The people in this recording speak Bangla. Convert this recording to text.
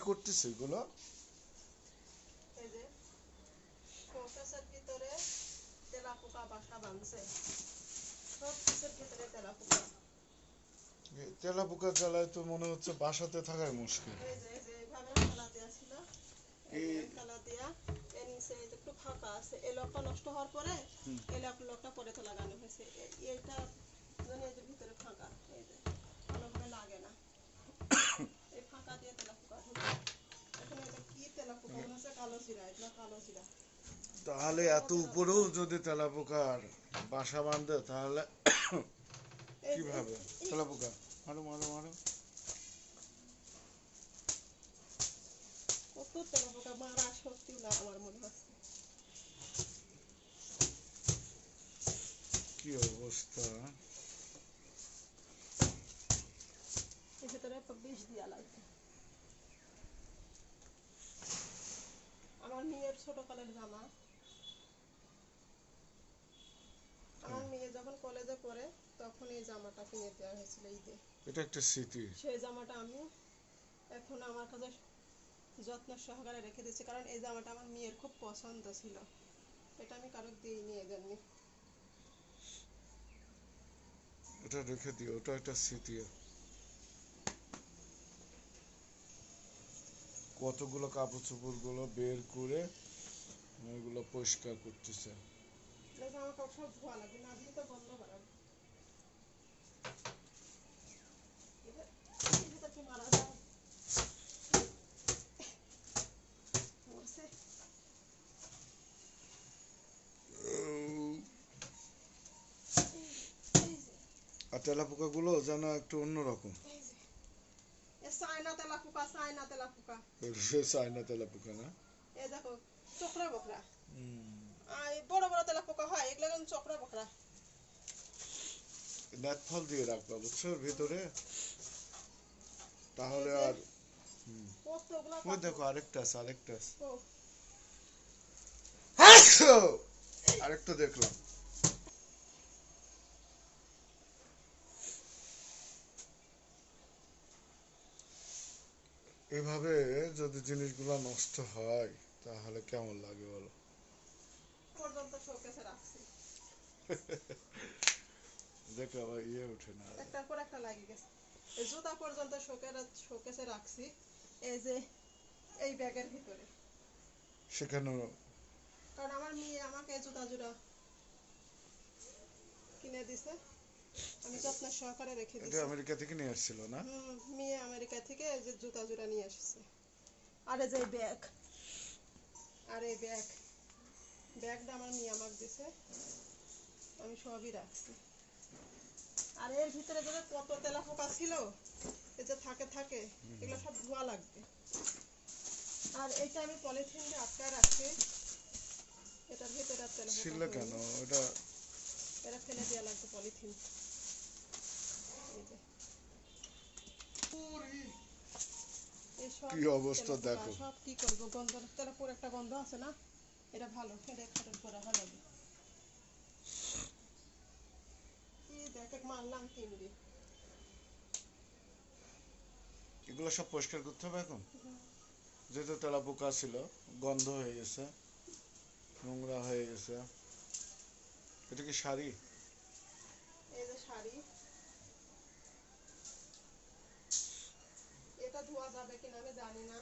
করতেছে এগুলো? এই যে শোকেসের ভিতরে তেলাপোকা বাসা বাঁধছে, সব কিছুর ভিতরে তেলাপোকা। তেলাপোকা জ্বালায় তো মনে হচ্ছে বাসাতে থাকাই মুশকিল। এই যে এইভাবে তেলাপিয়া ছিল, এই যে তেলাপিয়া এর নিচে এই যে একটু ফাঁকা আছে, এই লকটা নষ্ট হওয়ার পরে এই লকটা পরে তো লাগানো হয়েছে। এইটা জন্য এই যে ভিতরে ফাঁকা, এই যে ভালোভাবে লাগে না, এই ফাঁকা দিয়ে তেলাপোকা ঢুকে। এখন এই যে কি তেলাপোকা মনে হচ্ছে কালো জিরা, এগুলো কালো জিরা। তাহলে এত উপরেও যদি তেলাপোকার বাসা বাঁধে তাহলে কিভাবে? তেলাপোকা মারো মারো মারো। কত তেলাপোকা মারা সত্যি না আমার মনে হচ্ছে। কি অবস্থা! এর ভিতরে বিষ দিয়া লাগবে। আমার মেয়ের ছোটকালের জামা, আমার মেয়ে যখন কলেজে পড়ে তখন এই জামাটা কিনে দেওয়া হয়েছিল ঈদে। এটা একটা স্মৃতি। সেই জামাটা আমি এখন আমার কাছে যত্ন সহকারে রেখে দিচ্ছি, কারণ এই জামাটা আমার মেয়ের খুব পছন্দ ছিল। এটা আমি কারো দিইনি এই জন্য। এটা রেখে দিও, ওটা একটা স্মৃতি। কতগুলো কাপড় চোপড় গুলো বের করে এগুলো পরিষ্কার করতেছে। জামা কাপড় সব ধোয়া লাগবে, না ধুলে তো গন্ধ বাড়াবে। কি মারা যায় আর তেলাপোকা গুলো যেন একটু অন্যরকম। চায়না তেলাপোকা, চায়না তেলাপোকা, চায়না তেলাপোকা না? এই দেখো চোখরা বকরা, বড় বড় তেলাপোকা হয়, এগুলো কিন্তু চোখরা বকরা। নেট ফল দিয়ে রাখবা বুঝছো ভিতরে, তাহলে আর ওই দেখো আরেকটা আছে, আরেকটা আছে, আরেকটা দেখলাম। এভাবে যদি জিনিসগুলো নষ্ট হয় তাহলে কেমন লাগে বলো? পর্যন্ত শোকেসে রাখছি, দেখো আবার ইয়ে ওঠে না। একটার পর একটা লাগিয়ে গেছে। এই জুতা পর্যন্ত শোকেসে রাখছি, এই যে এই ব্যাগের ভিতরে। সেখানে কারণ আমার মেয়ে আমাকে জুতা জোড়া কিনে দিছে, আমি যত্ন সহকারে রেখে দিছি। এটা আমেরিকা থেকে নিয়ে আসছিল না? মেয়ে আমেরিকা থেকে এই যে জুতা জোড়া নিয়ে আসছে। আর এই যে ব্যাগ, আর এই ব্যাগটা আমার মেয়ে আমাকে দিছে, আমি সবই রাখছি। আর এর ভিতরে যে কত তেলাপোকা ছিল, এই যে থাকে এগুলো সব ধোয়া লাগবে। আর এটা আমি পলিথিন দিয়ে আটকায় রাখছি, এটার ভিতরে আর তেলাপোকা ছিল কেন ওটা? এটা ফেলে দেওয়া লাগবে পলিথিন। কি অবস্থা দেখো। সব কি করবো, গন্ধ তেলাপোকার একটা গন্ধ আছে না, এটা ভালো ফেলে খাটের পরে ভালো লাগে। মারলাম তিনটি। এগুলো সব পরিষ্কার করতে হবে এখন, যেহেতু তেলাপোকা ছিল, গন্ধ হয়ে গেছে, নোংরা হয়ে গেছে। এটা কি শাড়ি? এই যে শাড়ি, এটা ধোয়া যাবে কিনা আমি জানি না।